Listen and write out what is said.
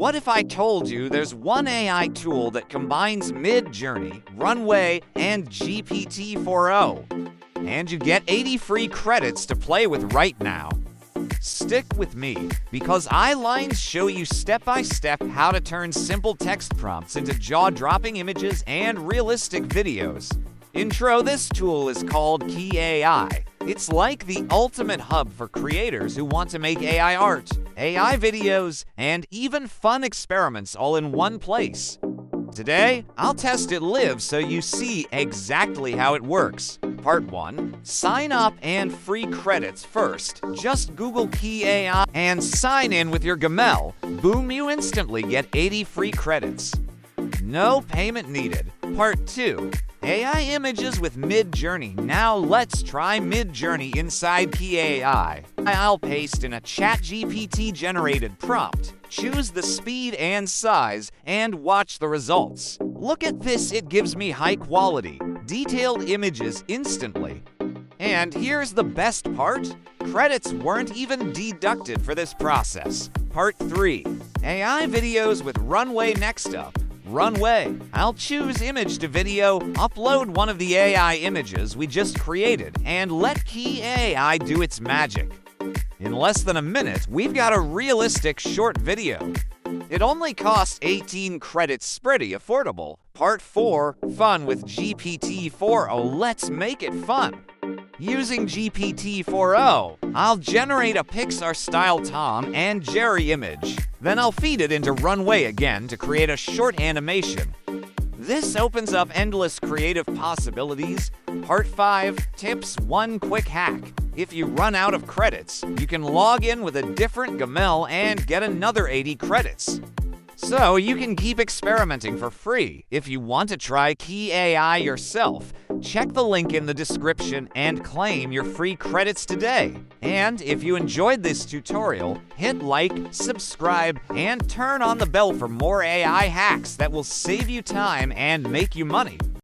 What if I told you there's one AI tool that combines MidJourney, Runway, and GPT-4o, and you get 80 free credits to play with right now? Stick with me, because iLines show you step-by-step how to turn simple text prompts into jaw-dropping images and realistic videos. Intro, this tool is called Key AI. It's like the ultimate hub for creators who want to make AI art, AI videos, and even fun experiments all in one place. Today, I'll test it live so you see exactly how it works. Part 1. Sign up and free credits first. Just Google Key AI and sign in with your Gmail. Boom, you instantly get 80 free credits. No payment needed. Part 2. AI images with MidJourney. Now let's try MidJourney inside Key AI. I'll paste in a ChatGPT-generated prompt. Choose the speed and size, and watch the results. Look at this, it gives me high quality, detailed images instantly. And here's the best part. Credits weren't even deducted for this process. Part 3. AI videos with Runway next up. Runway. I'll choose image to video, upload one of the AI images we just created, and let Key AI do its magic. In less than a minute, we've got a realistic short video. It only costs 18 credits, pretty affordable. Part 4, fun with GPT-4o. Let's make it fun. Using GPT-4o, I'll generate a Pixar-style Tom and Jerry image. Then I'll feed it into Runway again to create a short animation. This opens up endless creative possibilities. Part 5, tips, one quick hack. If you run out of credits, you can log in with a different Gmail and get another 80 credits. So you can keep experimenting for free. If you want to try Key AI yourself, check the link in the description and claim your free credits today. And if you enjoyed this tutorial, hit like, subscribe, and turn on the bell for more AI hacks that will save you time and make you money.